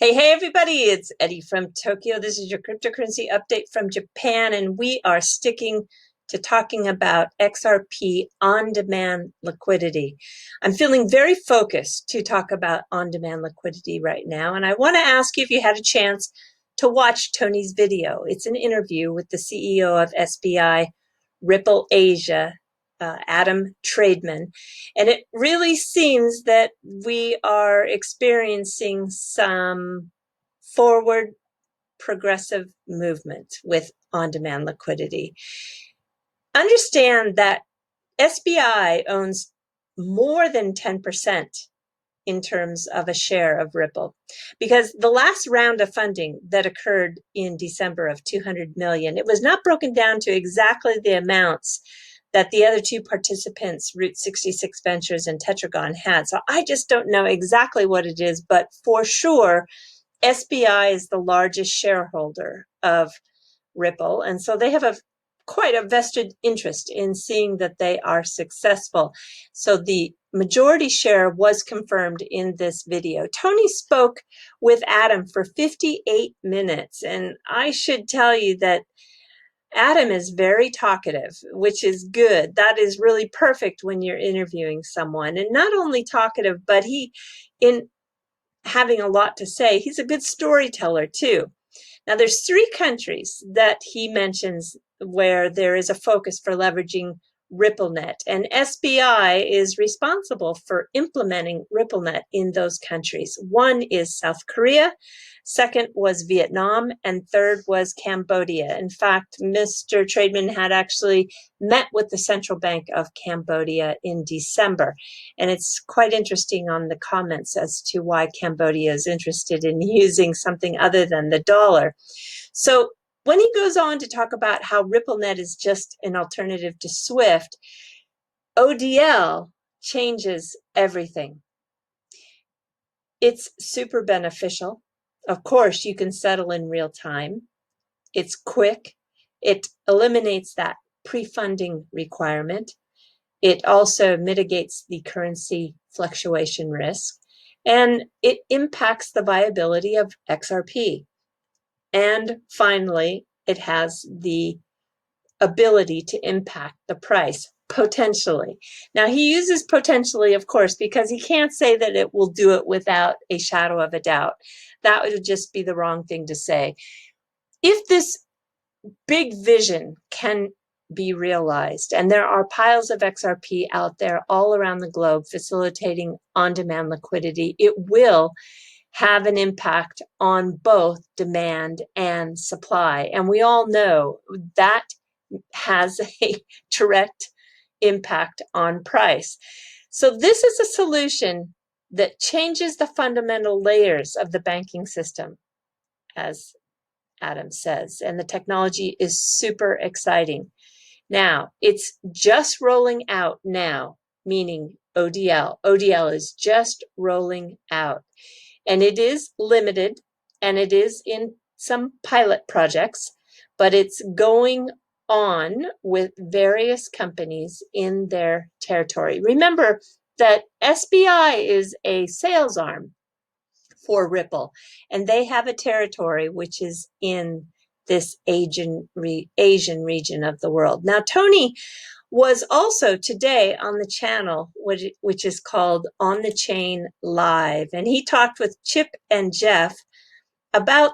Hey, everybody, it's Eddie from Tokyo. This is your cryptocurrency update from Japan, and we are sticking to talking about XRP on-demand liquidity. I'm feeling very focused to talk about on-demand liquidity right now, and I want to ask you if you had a chance to watch Tony's video. It's an interview with the CEO of SBI Ripple Asia, Adam Trademan. And it really seems that we are experiencing some forward progressive movement with on-demand liquidity. Understand that SBI owns more than 10% in terms of a share of Ripple, because the last round of funding that occurred in December of 200 million, it was not broken down to exactly the amounts that the other two participants, Route 66 Ventures and Tetragon, had. So I just don't know exactly what it is, but for sure, SBI is the largest shareholder of Ripple, and so they have quite a vested interest in seeing that they are successful. So the majority share was confirmed in this video. Tony spoke with Adam for 58 minutes, and I should tell you that Adam is very talkative, which is good. That is really perfect when you're interviewing someone. And not only talkative, but in having a lot to say, he's a good storyteller too. Now, there's three countries that he mentions where there is a focus for leveraging Ripplenet, and SBI is responsible for implementing Ripplenet in those countries. One is South Korea, second was Vietnam, and third was Cambodia. In fact, Mr. Trademan had actually met with the Central Bank of Cambodia in December, and it's quite interesting on the comments as to why Cambodia is interested in using something other than the dollar. So when he goes on to talk about how Ripplenet is just an alternative to SWIFT, ODL changes everything. It's super beneficial. Of course, you can settle in real time. It's quick. It eliminates that pre-funding requirement. It also mitigates the currency fluctuation risk, and it impacts the viability of XRP. And finally, it has the ability to impact the price, potentially. Now, he uses potentially, of course, because he can't say that it will do it without a shadow of a doubt. That would just be the wrong thing to say. If this big vision can be realized, and there are piles of XRP out there all around the globe facilitating on-demand liquidity, it will have an impact on both demand and supply. And we all know that has a direct impact on price. So this is a solution that changes the fundamental layers of the banking system, as Adam says, and the technology is super exciting. Now, it's just rolling out now, meaning ODL. ODL is just rolling out. And it is limited, and it is in some pilot projects, but it's going on with various companies in their territory. Remember that SBI is a sales arm for Ripple, and they have a territory which is in this Asian region of the world. Now, Tony was also today on the channel, which is called On the Chain Live. And he talked with Chip and Jeff about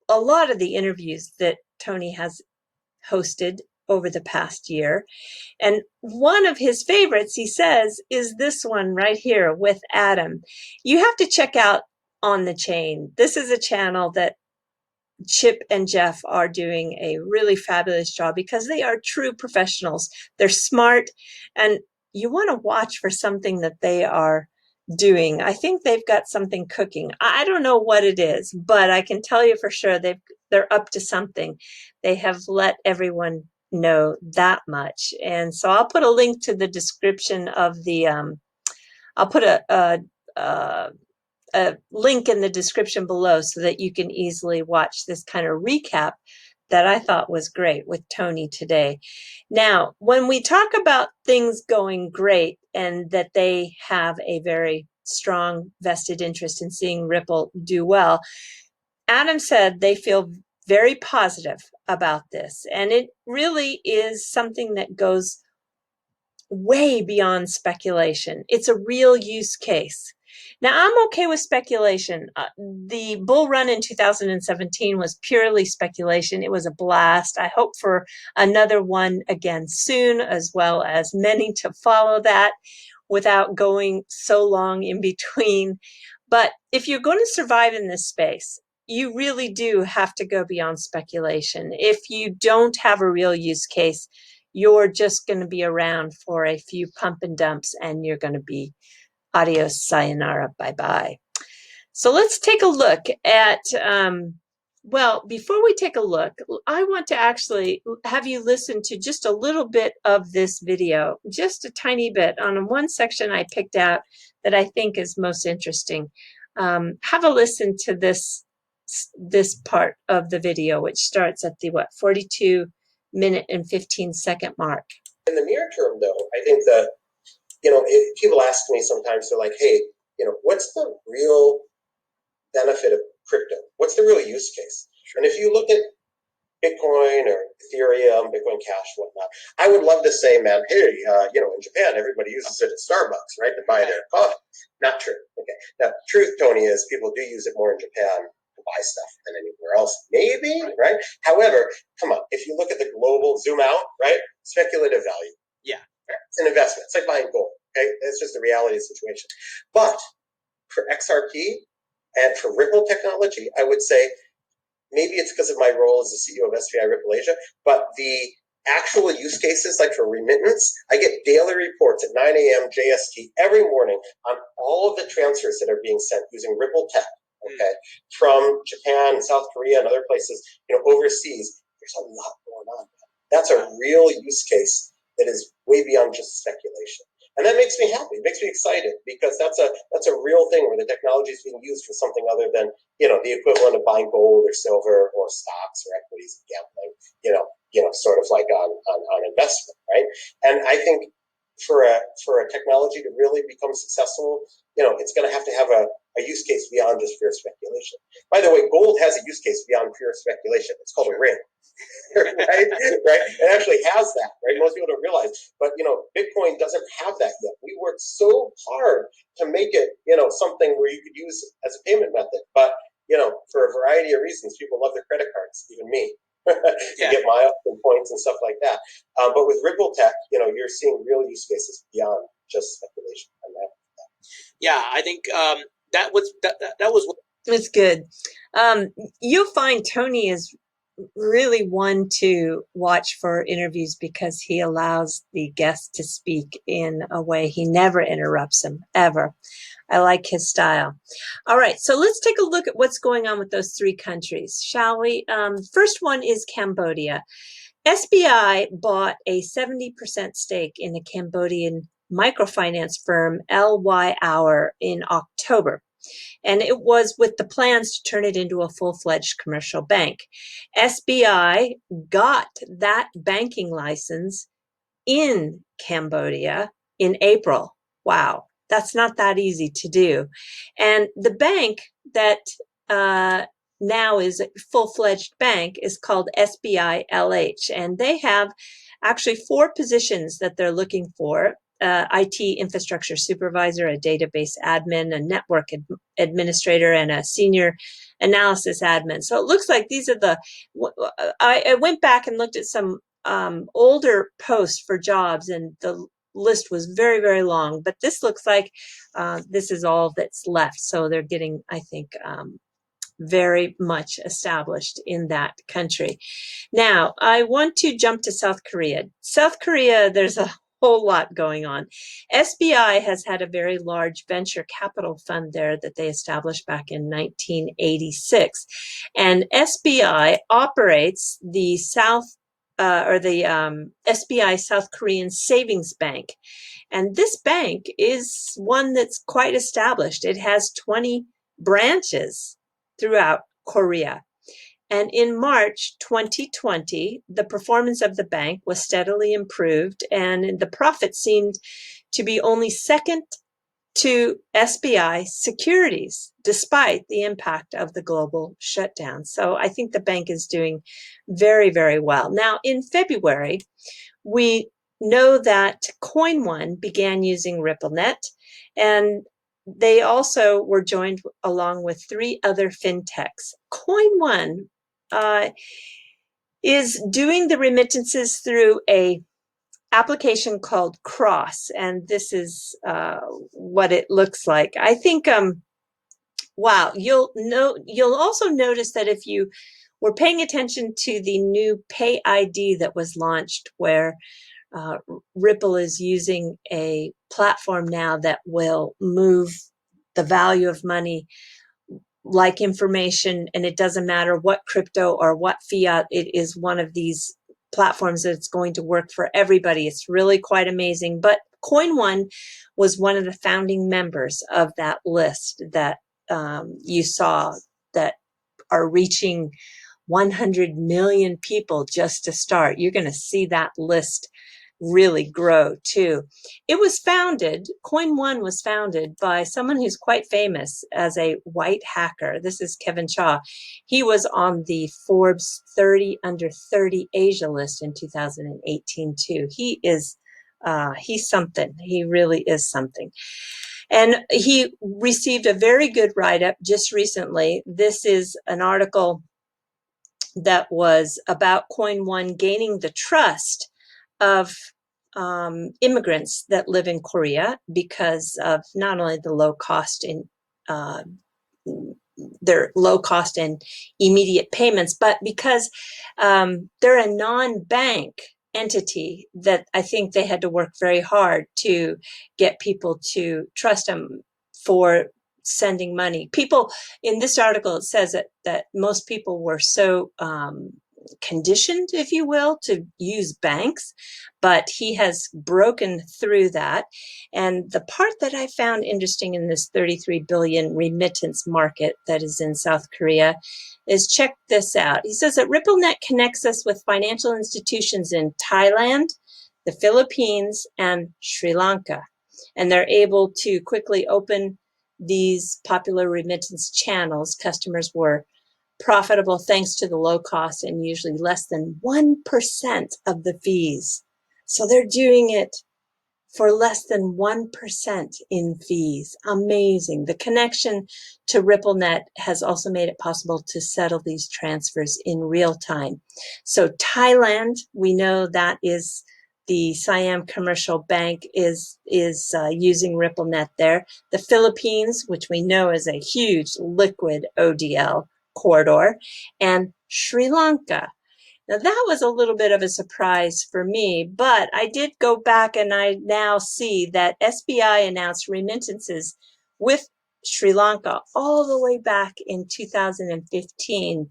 a lot of the interviews that Tony has hosted over the past year. And one of his favorites, he says, is this one right here with Adam. You have to check out On the Chain. This is a channel that Chip and Jeff are doing a really fabulous job because they are true professionals. They're smart, and you want to watch for something that they are doing. I think they've got something cooking. I don't know what it is, but I can tell you for sure they're up to something. They have let everyone know that much. And so I'll put a link to the description of the I'll put a link in the description below so that you can easily watch this kind of recap that I thought was great with Tony today. Now, when we talk about things going great and that they have a very strong vested interest in seeing Ripple do well. Adam said they feel very positive about this, and it really is something that goes way beyond speculation. It's a real use case. Now, I'm okay with speculation. The bull run in 2017 was purely speculation. It was a blast. I hope for another one again soon, as well as many to follow that without going so long in between. But if you're going to survive in this space, you really do have to go beyond speculation. If you don't have a real use case, you're just going to be around for a few pump and dumps, and you're going to be adios, sayonara, bye-bye. So let's take a look at, well, before we take a look, I want to actually have you listen to just a little bit of this video, just a tiny bit on one section I picked out that I think is most interesting. Have a listen to this part of the video, which starts at the, 42-minute and 15-second mark. In the near term, though, I think that, if people ask me sometimes, they're like, hey, what's the real benefit of crypto? What's the real use case? And if you look at Bitcoin or Ethereum, Bitcoin Cash, whatnot, I would love to say, man, hey, in Japan, everybody uses it at Starbucks, right, to buy their coffee. Not true. Okay. Now, truth, Tony, is people do use it more in Japan to buy stuff than anywhere else. Maybe, right? However, come on, if you look at the global zoom out, right, speculative value. Yeah. It's an investment. It's like buying gold. Okay. It's just the reality of the situation. But for XRP and for Ripple technology, I would say, maybe it's because of my role as the CEO of SBI Ripple Asia, but the actual use cases, like for remittance, I get daily reports at 9 a.m. JST every morning on all of the transfers that are being sent using Ripple Tech, okay, from Japan, South Korea, and other places, overseas. There's a lot going on. That's a real use case that is way beyond just speculation. And that makes me happy. It makes me excited, because that's a real thing where the technology is being used for something other than, the equivalent of buying gold or silver or stocks or equities, gambling, sort of like on investment, right? And I think for a technology to really become successful, it's going to have a use case beyond just pure speculation. By the way, gold has a use case beyond pure speculation. It's called a ring. right? It actually has that, right? Most people don't realize, but Bitcoin doesn't have that yet. We worked so hard to make it, something where you could use as a payment method, but for a variety of reasons, people love their credit cards, even me, to get miles and points and stuff like that. But with Ripple Tech, you're seeing real use cases beyond just speculation. And yeah, I think that was what. It's good. You'll find Tony is really one to watch for interviews, because he allows the guest to speak in a way he never interrupts him, ever. I like his style. All right, so let's take a look at what's going on with those three countries, shall we? First one is Cambodia. SBI bought a 70% stake in the Cambodian microfinance firm LY Hour in October. And it was with the plans to turn it into a full-fledged commercial bank. SBI got that banking license in Cambodia in April. Wow, that's not that easy to do. And the bank that now is a full-fledged bank is called SBI LH, and they have actually 4 positions that they're looking for. IT infrastructure supervisor, a database admin, a network administrator, and a senior analysis admin. So it looks like these are the, I went back and looked at some older posts for jobs, and the list was very, very long, but this looks like this is all that's left. So they're getting, I think, very much established in that country. Now, I want to jump to South Korea. South Korea, there's a whole lot going on. SBI has had a very large venture capital fund there that they established back in 1986. And SBI operates the SBI South Korean Savings Bank. And this bank is one that's quite established. It has 20 branches throughout Korea. And in March 2020, the performance of the bank was steadily improved, and the profit seemed to be only second to SBI securities, despite the impact of the global shutdown. So I think the bank is doing very, very well. Now, in February, we know that Coinone began using Ripplenet, and they also were joined along with 3 other fintechs. Coinone is doing the remittances through a application called Cross, and this is what it looks like. I think, wow, you'll also notice that if you were paying attention to the new Pay ID that was launched, where Ripple is using a platform now that will move the value of money like information, and it doesn't matter what crypto or what fiat, it is one of these platforms that's going to work for everybody. It's really quite amazing. But Coinone was one of the founding members of that list that you saw, that are reaching 100 million people just to start. You're going to see that list really grow too. It was founded, Coinone was founded by someone who's quite famous as a white hacker. This is Kevin Shaw. He was on the Forbes 30 under 30 Asia list in 2018 too. He's something. He really is something. And he received a very good write-up just recently. This is an article that was about Coinone gaining the trust of immigrants that live in Korea because of not only the low cost in their low cost and immediate payments, but because they're a non-bank entity that I think they had to work very hard to get people to trust them for sending money. People in this article, it says that most people were so conditioned, if you will, to use banks, but he has broken through that. And the part that I found interesting in this 33 billion remittance market that is in South Korea is, check this out. He says that Ripplenet connects us with financial institutions in Thailand, the Philippines, and Sri Lanka. And they're able to quickly open these popular remittance channels. Customers were profitable thanks to the low cost and usually less than 1% of the fees. So they're doing it for less than 1% in fees. Amazing. The connection to Ripplenet has also made it possible to settle these transfers in real time. So Thailand, we know that is the Siam Commercial Bank is using Ripplenet there. The Philippines, which we know is a huge liquid ODL corridor, and Sri Lanka. Now, that was a little bit of a surprise for me, but I did go back and I now see that SBI announced remittances with Sri Lanka all the way back in 2015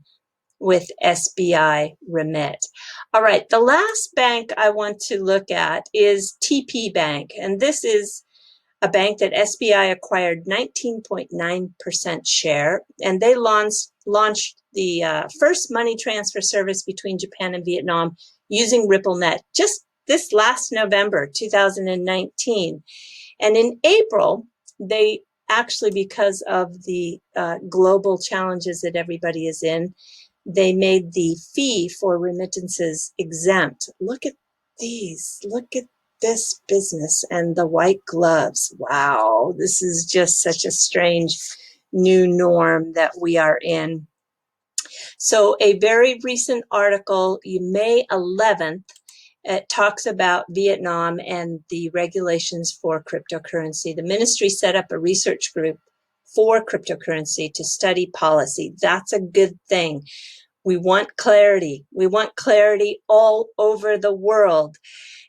with SBI Remit. All right, the last bank I want to look at is TP Bank, and this is a bank that SBI acquired 19.9% share, and they launched the first money transfer service between Japan and Vietnam using Ripplenet just this last November 2019. And in April, they actually, because of the global challenges that everybody is in, they made the fee for remittances exempt. Look at these. Look at this business and the white gloves. Wow, this is just such a strange new norm that we are in. So a very recent article, May 11th, it talks about Vietnam and the regulations for cryptocurrency. The ministry set up a research group for cryptocurrency to study policy. That's a good thing. We want clarity. We want clarity all over the world.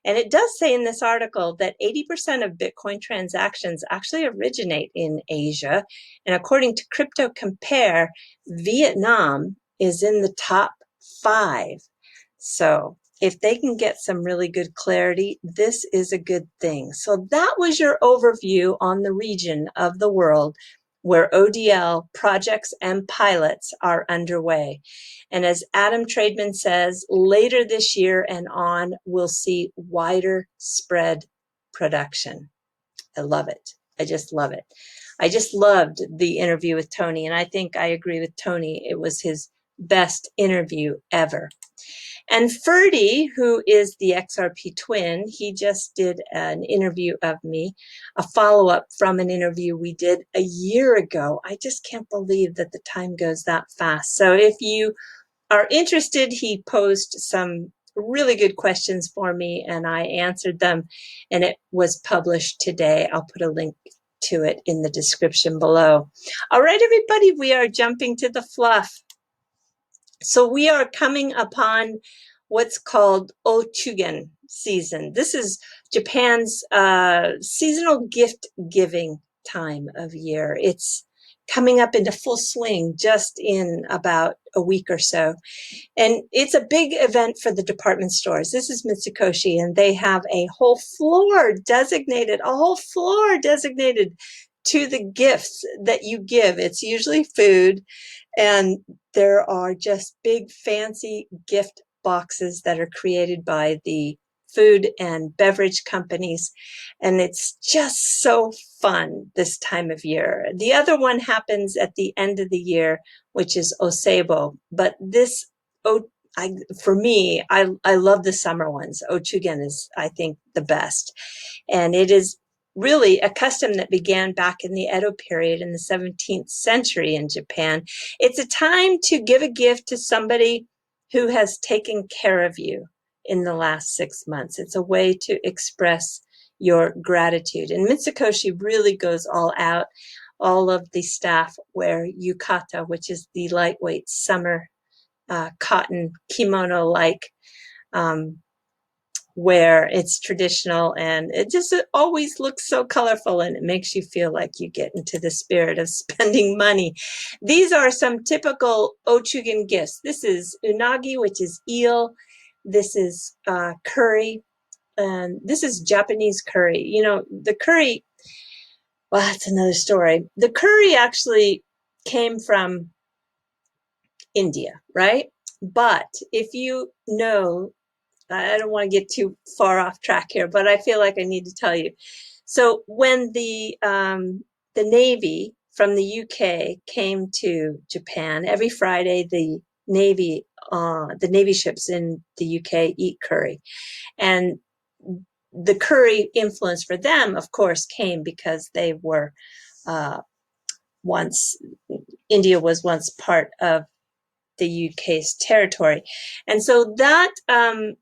And it does say in this article that 80% of Bitcoin transactions actually originate in Asia. And according to Crypto Compare, Vietnam is in the top 5. So if they can get some really good clarity, this is a good thing. So that was your overview on the region of the world where ODL projects and pilots are underway. And as Adam Trademan says, later this year and on, we'll see wider spread production. I love it. just love it. I just loved the interview with Tony, and I think I agree with Tony. It was his best interview ever. And Ferdy, who is the XRP twin, he just did an interview of me, a follow-up from an interview we did a year ago. I just can't believe that the time goes that fast. So if you are interested, he posed some really good questions for me, and I answered them, and it was published today. I'll put a link to it in the description below. All right, everybody, we are jumping to the fluff. So we are coming upon what's called Ochugen season. This is Japan's seasonal gift giving time of year. It's coming up into full swing just in about a week or so. And it's a big event for the department stores. This is Mitsukoshi, and they have a whole floor designated to the gifts that you give. It's usually food, and there are just big fancy gift boxes that are created by the food and beverage companies, and it's just so fun this time of year. The other one happens at the end of the year, which is Osebo, but this, for me, I love the summer ones. Ochugen is, I think, the best, and it is really a custom that began back in the Edo period in the 17th century in Japan. It's a time to give a gift to somebody who has taken care of you in the last 6 months. It's a way to express your gratitude. And Mitsukoshi really goes all out. All of the staff wear yukata, which is the lightweight summer cotton kimono-like where it's traditional, and it always looks so colorful, and it makes you feel like you get into the spirit of spending money. These are some typical Ochugen gifts. This is unagi, which is eel. This is curry, and this is Japanese curry. You know, the curry, well, that's another story. The curry actually came from India, right? But if you know, I don't want to get too far off track here, but I feel like I need to tell you. So when the Navy from the UK came to Japan, every Friday the Navy ships in the UK eat curry, and the curry influence for them, of course, came because they were India was once part of the UK's territory. And so that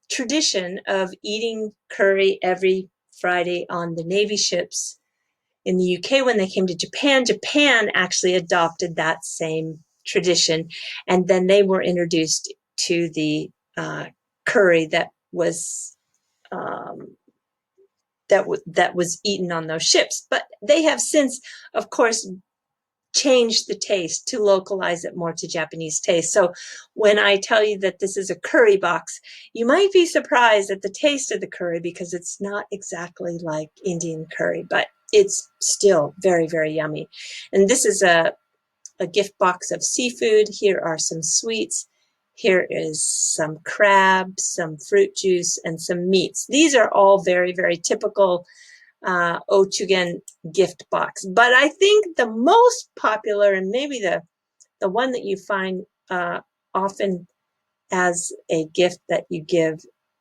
tradition of eating curry every Friday on the Navy ships in the UK, when they came to Japan, Japan actually adopted that same tradition. And then they were introduced to the curry that was that was eaten on those ships. But they have since, of course, change the taste to localize it more to Japanese taste. So when I tell you that this is a curry box, you might be surprised at the taste of the curry because it's not exactly like Indian curry, but it's still very, very yummy. And this is a gift box of seafood. Here are some sweets. Here is some crab, some fruit juice, and some meats. These are all very, very typical Ochugen gift box. But I think the most popular, and maybe the one that you find often as a gift that you give,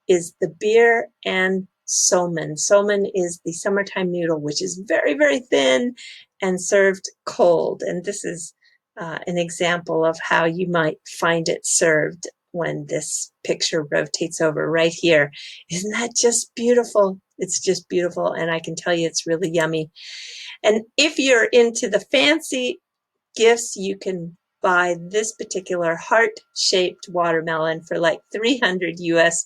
is the beer and somen. Somen is the summertime noodle, which is very, very thin and served cold. And this is an example of how you might find it served when this picture rotates over right here. Isn't that just beautiful? It's just beautiful, and I can tell you it's really yummy. And if you're into the fancy gifts, you can buy this particular heart-shaped watermelon for like $300 US.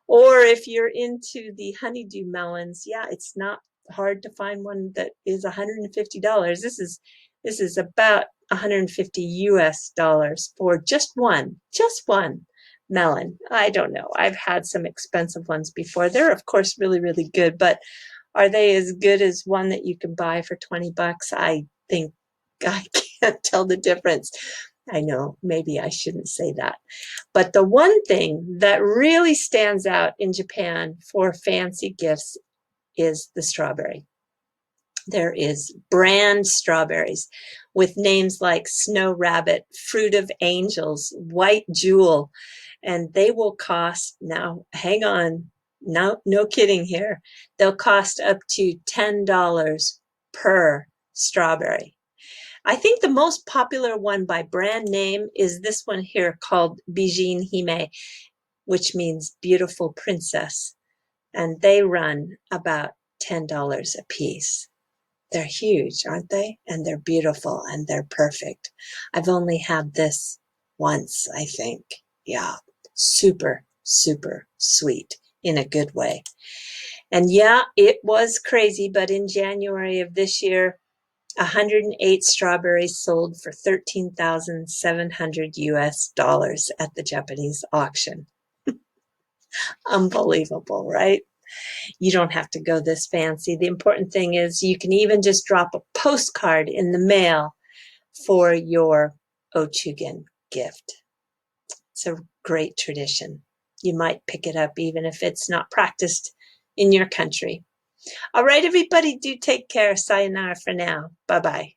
Or if you're into the honeydew melons, yeah, it's not hard to find one that is $150. This is about $150 US for just one melon. I don't know. I've had some expensive ones before. They're of course really, really good, but are they as good as one that you can buy for 20 bucks? I think I can't tell the difference. I know maybe I shouldn't say that. But the one thing that really stands out in Japan for fancy gifts is the strawberry. There is brand strawberries with names like Snow Rabbit, Fruit of Angels, White Jewel, and they will cost, now hang on, no kidding here, they'll cost up to $10 per strawberry. I think the most popular one by brand name is this one here called Bijin Hime, which means beautiful princess. And they run about $10 a piece. They're huge, aren't they? And they're beautiful and they're perfect. I've only had this once, I think. Yeah, super, super sweet in a good way. And yeah, it was crazy, but in January of this year, 108 strawberries sold for $13,700 US at the Japanese auction. Unbelievable, right? You don't have to go this fancy. The important thing is you can even just drop a postcard in the mail for your Ochugen gift. It's a great tradition. You might pick it up even if it's not practiced in your country. All right, everybody, do take care. Sayonara for now. Bye-bye.